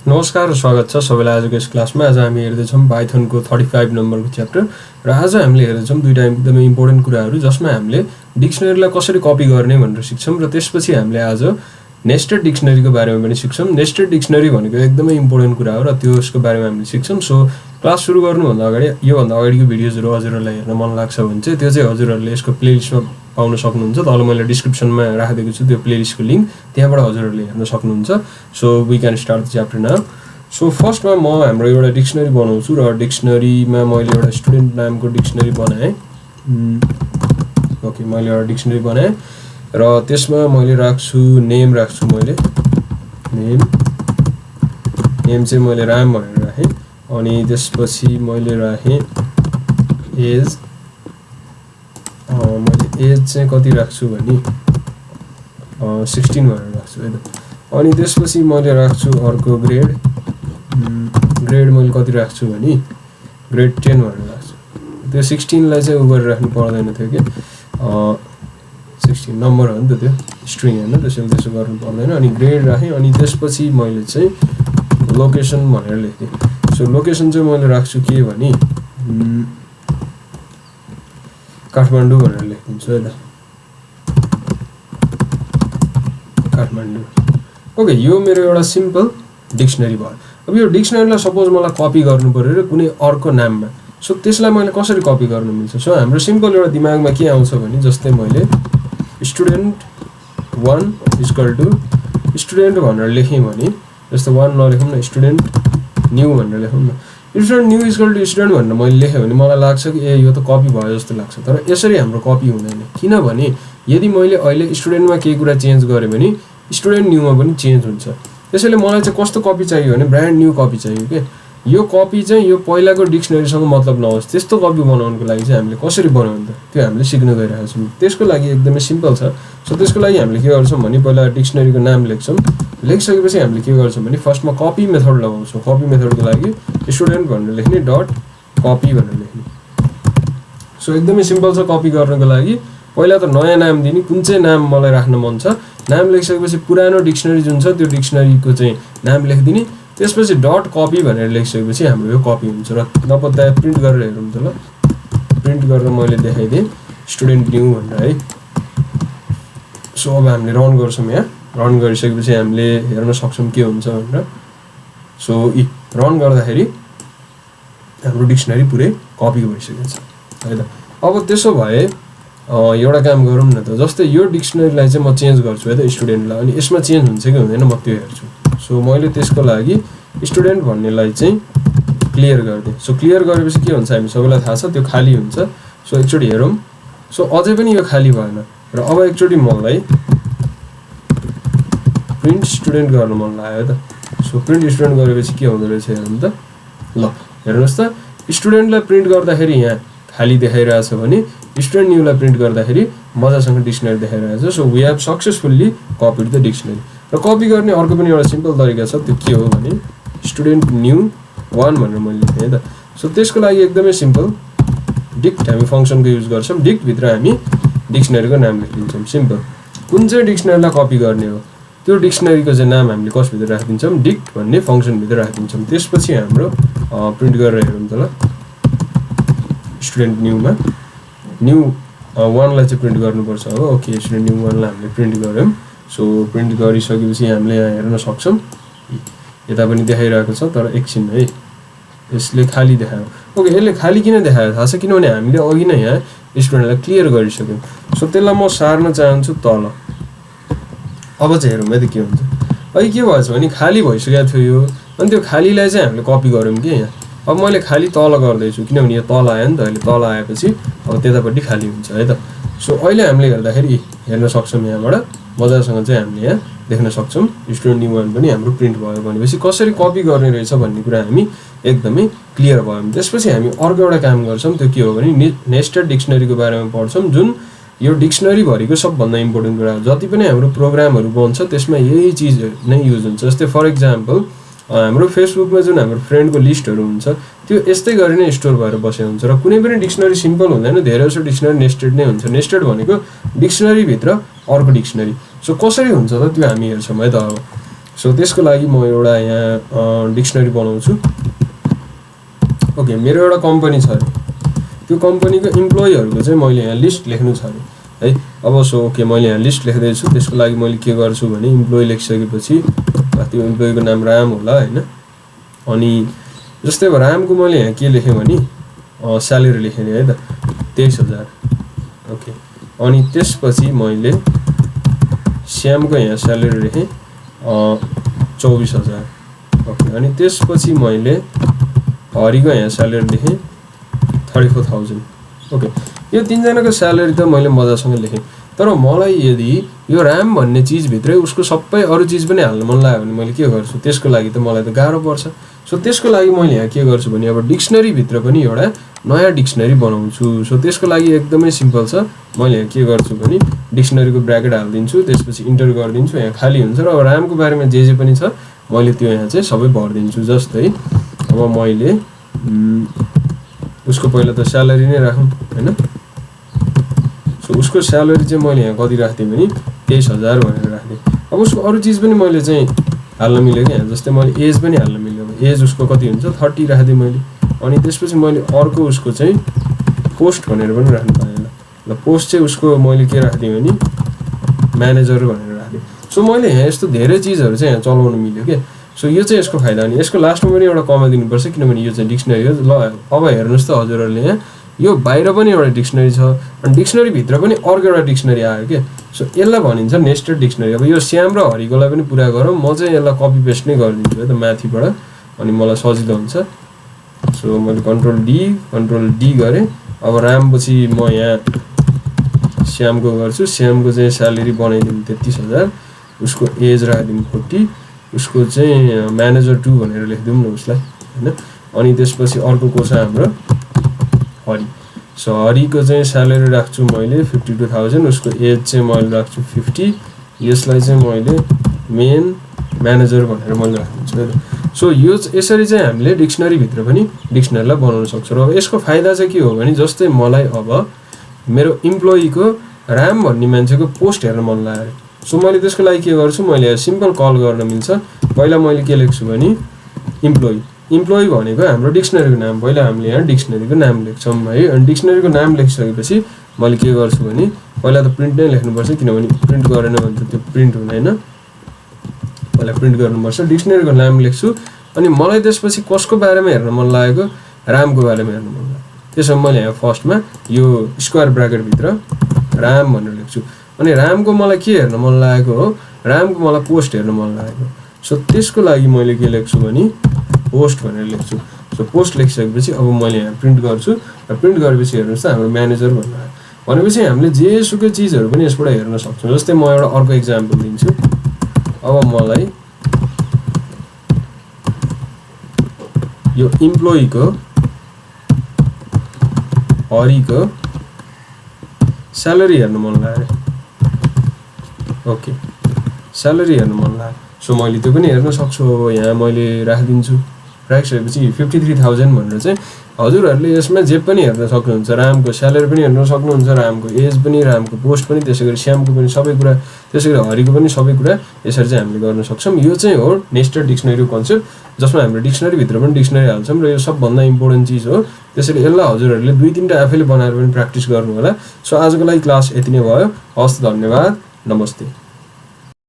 नमस्कार र स्वागत छ सबैलाई आजको यस क्लासमा। आज हामी हेर्दैछौँ पाइथनको 35 नम्बरको च्याप्टर र आज हामीले हेर्दैछौँ दुईटा एकदमै इम्पोर्टेन्ट कुराहरू जसमा हामीले डिक्सनरीलाई कसरी कपी गर्ने भनेर सिक्छौँ र त्यसपछि हामीले आज नेस्टेड डिक्सनरीको बारेमा पनि सिक्छौँ। नेस्टेड डिक्सनरी भनेको एकदमै इम्पोर्टेन्ट कुरा हो र त्यसको बारेमा हामीले सिक्छौँ। सो क्लास सुरु गर्नुभन्दा अगाडि योभन्दा अगाडिको भिडियोजहरू हजुरहरूलाई हेर्न मन लाग्छ भने चाहिँ त्यो चाहिँ हजुरहरूले यसको प्लेलिस्टमा पाउन सक्नुहुन्छ। तल मैले डिस्क्रिप्सनमा राखिदिएको छु त्यो प्लेलिस्टको लिङ्क, त्यहाँबाट हजुरहरूले हेर्न सक्नुहुन्छ। So we can start the chapter now. So फर्स्टमा म हाम्रो एउटा डिक्सनरी बनाउँछु र डिक्सनरीमा मैले एउटा स्टुडेन्ट नामको डिक्सनरी बनाएँ। ओके, मैले एउटा डिक्सनरी बनाएँ र त्यसमा मैले राख्छु नेम, राख्छु मैले नेम चाहिँ मैले राम भनेर राखेँ। अनि त्यसपछि मैले राखेँ एज, मैले एज चाहिँ कति राख्छु भने 16 भनेर राख्छु है त। अनि त्यसपछि मैले राख्छु अर्को ग्रेड मैले कति राख्छु भने ग्रेड 10 भनेर राख्छु। त्यो 16लाई चाहिँ उ गरेर राख्नु पर्दैन थियो कि 16 नम्बर हो नि त, त्यो स्ट्रिङ होइन, त्यसैले त्यसो गर्नु पर्दैन। अनि ग्रेड राखेँ। अनि त्यसपछि मैले चाहिँ लोकेसन भनेर लेखेँ। सो लोकेसन चाहिँ मैले राख्छु के भने काठमाडौँ भनेर लेखिदिन्छु है त, काठमाडौँ। ओके, यो मेरो एउटा सिम्पल डिक्सनरी भयो। अब यो डिक्सनरीलाई सपोज मलाई कपी गर्नु पऱ्यो र कुनै अर्को नाममा, सो त्यसलाई मैले कसरी कपी गर्नु मिल्छ? सो हाम्रो सिम्पल एउटा दिमागमा के आउँछ भने जस्तै मैले स्टुडेन्ट 1 इक्वल टु स्टुडेन्ट भनेर लेखेँ भने, जस्तो 1 नलेखौँ न, स्टुडेन्ट न्यू भनेर लेखौँ न। Student new equal to student भनेर मैले लेखेँ भने मलाई लाग्छ कि ए यो त कपी भयो जस्तो लाग्छ। तर यसरी हाम्रो कपी हुँदैन, किनभने यदि मैले अहिले स्टुडेन्टमा केही कुरा चेन्ज गरेँ भने स्टुडेन्ट न्यूमा पनि चेन्ज हुन्छ। त्यसैले मलाई चाहिँ कस्तो कपी चाहियो भने ब्रान्ड न्यू कपी चाहियो के। यो कपी चाहिँ यो पहिलाको डिक्सनरीसँग मतलब नहोस्। त्यस्तो कपी बनाउनुको लागि चाहिँ हामीले कसरी बनाउनु त त्यो हामीले सिक्न गइरहेको छौँ। त्यसको लागि एकदमै सिम्पल छ। सो त्यसको लागि हामीले के गर्छौँ भने पहिला डिक्सनरीको नाम लेख्छौँ। लेखिसकेपछि हामीले के गर्छौँ भने फर्स्टमा कपी मेथड लगाउँछौँ। कपी मेथडको लागि स्टुडेन्ट भनेर लेख्ने, डट कपी भनेर लेख्ने। सो एकदमै सिम्पल छ कपी गर्नको लागि। पहिला त नयाँ नाम दिने, कुन चाहिँ नाम मलाई राख्न मन छ। नाम लेखिसकेपछि पुरानो डिक्सनरी जुन छ त्यो डिक्सनरीको चाहिँ नाम लेखिदिने। त्यसपछि डट कपी भनेर लेखिसकेपछि हाम्रो यो कपी हुन्छ। र नपत्ता प्रिन्ट गरेर हेरौँ त ल। प्रिन्ट गरेर मैले देखाइदिएँ स्टुडेन्ट न्यू भनेर है। सो अब हामीले रन गर्छौँ। यहाँ रन गरिसकेपछि हामीले हेर्न सक्छौँ के हुन्छ भनेर। सो रन गर्दाखेरि हाम्रो डिक्सनरी पुरै कपी भइसकेको छ है त। अब त्यसो भए एउटा काम गरौँ न त, जस्तै यो डिक्सनरीलाई चाहिँ म चेन्ज गर्छु है त स्टुडेन्टलाई, अनि यसमा चेन्ज हुन्छ कि हुँदैन म त्यो हेर्छु। सो मैले त्यसको लागि स्टुडेन्ट भन्नेलाई चाहिँ क्लियर गरिदिएँ। सो क्लियर गरेपछि के हुन्छ हामी सबैलाई थाहा छ, त्यो खाली हुन्छ। सो एकचोटि हेरौँ। सो अझै पनि यो खाली भएन र अब एकचोटि मलाई प्रिन्ट स्टुडेन्ट गर्न मन लाग्यो त। सो प्रिन्ट स्टुडेन्ट गरेपछि के हुँदो रहेछ हेरौँ त ल। हेर्नुहोस् त, स्टुडेन्टलाई प्रिन्ट गर्दाखेरि यहाँ खाली देखाइरहेछ भने स्टुडेन्ट न्यूलाई प्रिन्ट गर्दाखेरि मजासँग डिक्सनरी देखाइरहेछ। So we have successfully copied the dictionary. र कपी गर्ने अर्को पनि एउटा सिम्पल तरिका छ, त्यो के हो भने स्टुडेन्ट न्यू 1 भनेर मैले लेखेँ है त। सो त्यसको लागि एकदमै सिम्पल, डिक्ट हामी फङ्सनको युज गर्छौँ। डिक्टभित्र हामी डिक्सनरीको नाम लेखिदिन्छौँ। सिम्पल, कुन चाहिँ डिक्सनरीलाई कपी गर्ने हो त्यो डिक्सनरीको चाहिँ नाम हामीले कसभित्र राखिदिन्छौँ, डिक्ट भन्ने फङ्सनभित्र राखिदिन्छौँ। त्यसपछि हाम्रो प्रिन्ट गरेर हेरौँ त ल। स्टुडेन्ट न्यूमा न्यू 1लाई चाहिँ प्रिन्ट गर्नुपर्छ अब। ओके, स्टुडेन्ट न्यू 1लाई हामीले प्रिन्ट गऱ्यौँ। सो प्रिन्ट गरिसकेपछि हामीले यहाँ हेर्न सक्छौँ, यता पनि देखाइरहेको छ तर एकछिन है, यसले खाली देखायो। ओके, यसले खाली किन देखायो थाहा छ, किनभने हामीले अघि नै यहाँ स्टुडेन्टलाई क्लियर गरिसक्यौँ। सो त्यसलाई म सार्न चाहन्छु तल। अब चाहिँ हेरौँ है त के हुन्छ। अहिले के भएछ भने खाली भइसकेको थियो यो, अनि त्यो खालीलाई चाहिँ हामीले कपी गऱ्यौँ कि यहाँ। अब मैले खाली तल गर्दैछु किनभने यो तल आयो नि त। अहिले तल आएपछि अब त्यतापट्टि खाली हुन्छ है त। सो अहिले हामीले हेर्दाखेरि हेर्न सक्छौँ यहाँबाट मजासँग चाहिँ हामीले यहाँ देख्न सक्छौँ स्टुडेन्ट न्यू 1 पनि हाम्रो प्रिन्ट भयो। भनेपछि कसरी कपी गर्ने रहेछ भन्ने कुरा हामी एकदमै क्लियर भयौँ। त्यसपछि हामी अर्को एउटा काम गर्छौँ, त्यो के हो भने नेस्टेड डिक्सनरीको बारेमा पढ्छौँ, जुन यो डिक्सनरीभरिको सबभन्दा इम्पोर्टेन्ट कुरा हो। जति पनि हाम्रो प्रोग्रामहरू बन्छ त्यसमा यही चिज नै युज हुन्छ। जस्तै फर इक्जाम्पल हाम्रो फेसबुकमा जुन हाम्रो फ्रेन्डको लिस्टहरू हुन्छ त्यो यस्तै गरी नै स्टोर भएर बसेको हुन्छ। र कुनै पनि डिक्सनरी सिम्पल हुँदैन, धेरैजसो डिक्सनरी नेस्टेड नै हुन्छ। नेस्टेड भनेको डिक्सनरीभित्र अर्को डिक्सनरी। सो कसरी हुन्छ त त्यो हामी हेर्छौँ है त अब। सो त्यसको लागि म एउटा यहाँ डिक्सनरी बनाउँछु। ओके, मेरो एउटा कम्पनी छ अरे, त्यो कम्पनीको इम्प्लोइहरूको चाहिँ मैले यहाँ लिस्ट लेख्नु छ अरे है। अब सो ओके, मैले यहाँ लिस्ट लेख्दैछु। त्यसको लागि मैले के गर्छु भने इम्प्लोइ लेखिसकेपछि त्यो इम्प्लोइको नाम राम होला होइन। अनि जस्तै अब रामको मैले यहाँ के लेखेँ भने स्यालेरी लेखेँ है त 23,000। ओके, अनि त्यसपछि मैले श्यामको यहाँ स्यालेरी लेखेँ 24,000। ओके, अनि त्यसपछि मैले हरिको यहाँ स्यालेरी लेखेँ 34,000। ओके, यो तिनजनाको स्यालेरी त मैले मजासँग लेखेँ। तर मलाई यदि यो राम भन्ने चिजभित्रै उसको सबै अरू चिज पनि हाल्न मन लाग्यो भने मैले के गर्छु, त्यसको लागि त मलाई त गाह्रो पर्छ। सो त्यसको लागि मैले यहाँ के गर्छु भने अब डिक्सनरीभित्र पनि एउटा नयाँ डिक्सनरी बनाउँछु। सो त्यसको लागि एकदमै सिम्पल छ। मैले यहाँ के गर्छु भने डिक्सनरीको ब्र्याकेट हालिदिन्छु, त्यसपछि इन्टर गरिदिन्छु, यहाँ खाली हुन्छ र अब रामको बारेमा जे पनि छ मैले त्यो यहाँ चाहिँ सबै भरिदिन्छु। जस्तै अब मैले उसको पहिला त स्यालेरी नै राखौँ होइन। सो उसको स्यालेरी चाहिँ मैले यहाँ कति राख्थेँ भने 23,000 भनेर राख्थेँ। अब उसको अरू चिज पनि मैले चाहिँ हाल्न मिल्यो क्या, जस्तै मैले एज पनि हाल्न मिल्यो। एज उसको कति हुन्छ 30 राखिदिएँ मैले। अनि त्यसपछि मैले अर्को उसको चाहिँ पोस्ट भनेर पनि राख्नु पाएँ ल। पोस्ट चाहिँ उसको मैले के राखिदिएँ भने म्यानेजर भनेर राखिदिएँ। सो मैले यहाँ यस्तो धेरै चिजहरू चाहिँ यहाँ चलाउनु मिल्यो क्या। सो यो चाहिँ यसको फाइदा हो। नि यसको लास्टमा पनि एउटा कमा दिनुपर्छ, किनभने यो चाहिँ डिक्सनरी हो। ल अब हेर्नुहोस् त हजुरहरूले, यहाँ यो बाहिर पनि एउटा डिक्सनरी छ अनि डिक्सनरीभित्र पनि अर्को एउटा डिक्सनरी आयो क्या। सो यसलाई भनिन्छ नेस्टेड डिक्सनरी। अब यो श्याम र हरिकोलाई पनि पुरा गरौँ, म चाहिँ यसलाई कपी पेस्ट नै गरिदिन्छु है त माथिबाट, अनि मलाई सजिलो हुन्छ। सो मैले कन्ट्रोल डी गरेँ। अब रामपछि म यहाँ श्यामको गर्छु। श्यामको चाहिँ स्यालेरी बनाइदिउँ 33,000, उसको एज राखिदिउँ 40, उसको चाहिँ म्यानेजर 2 भनेर लेखिदिउँ न उसलाई होइन। अनि त्यसपछि अर्को को छ हाम्रो हरि। सो हरिको चाहिँ स्यालेरी राख्छु मैले 52,000, उसको एज चाहिँ मैले राख्छु 50, यसलाई चाहिँ मैले मेन म्यानेजर भनेर मैले राखिदिन्छु है त। सो यो यसरी चाहिँ हामीले डिक्सनरीभित्र पनि डिक्सनरीलाई बनाउन सक्छौँ। र यसको फाइदा चाहिँ के हो भने जस्तै मलाई अब मेरो इम्प्लोइको राम भन्ने मान्छेको पोस्ट हेर्न मन लाग्यो। सो मैले त्यसको लागि के गर्छु, मैले सिम्पल कल गर्न मिल्छ। पहिला मैले के लेख्छु भने इम्प्लोइ भनेको हाम्रो डिक्सनरीको नाम। पहिला हामीले यहाँ डिक्सनरीको नाम लेख्छौँ है। अनि डिक्सनरीको नाम लेखिसकेपछि मैले के गर्छु भने पहिला त प्रिन्ट नै लेख्नुपर्छ, किनभने प्रिन्ट गरेन भने त त्यो प्रिन्ट हुँदैन। पहिला प्रिन्ट गर्नुपर्छ। डिक्सनरीको नाम लेख्छु अनि मलाई त्यसपछि कसको बारेमा हेर्न मन लागेको, रामको बारेमा हेर्न मन लाग्यो। त्यसो मैले यहाँ फर्स्टमा यो स्क्वायर ब्र्याकेटभित्र राम भनेर लेख्छु। अनि रामको मलाई के हेर्न मन लागेको हो, रामको मलाई पोस्ट हेर्न मन लागेको। सो त्यसको लागि मैले के लेख्छु भने पोस्ट भनेर लेख्छु। सो पोस्ट लेखिसकेपछि अब मैले यहाँ प्रिन्ट गर्छु र प्रिन्ट गरेपछि हेर्नुहोस् त हाम्रो म्यानेजर भन्नु आयो। भनेपछि हामीले जेसुकै चिजहरू पनि यसबाट हेर्न सक्छौँ। जस्तै म एउटा अर्को इक्जाम्पल दिन्छु। अब मलाई यो इम्प्लोइको हरिको स्यालेरी हेर्न मन लाग्यो। ओके, स्यालेरी हेर्न मन लाग्यो। सो मैले त्यो पनि हेर्न सक्छु। यहाँ मैले राखिदिन्छु। राखिसकेपछि 53,000 भनेर चाहिँ हजुरहरूले यसमा जे पनि हेर्न सक्नुहुन्छ। रामको स्यालेरी पनि हेर्न सक्नुहुन्छ, रामको एज पनि, रामको पोस्ट पनि, त्यसै गरी श्यामको पनि सबै कुरा, त्यसै गरी हरिको पनि सबै कुरा यसरी चाहिँ हामीले गर्न सक्छौँ। यो चाहिँ हो नेस्टेड डिक्सनरीको कन्सेप्ट, जसमा हाम्रो डिक्सनरीभित्र पनि डिक्सनरी हाल्छौँ र यो सबभन्दा इम्पोर्टेन्ट चिज हो। त्यसैले यसलाई हजुरहरूले 2-3टा आफैले बनाएर पनि प्र्याक्टिस गर्नु होला। सो आजको लागि क्लास यति नै भयो। हस्, धन्यवाद, नमस्ते।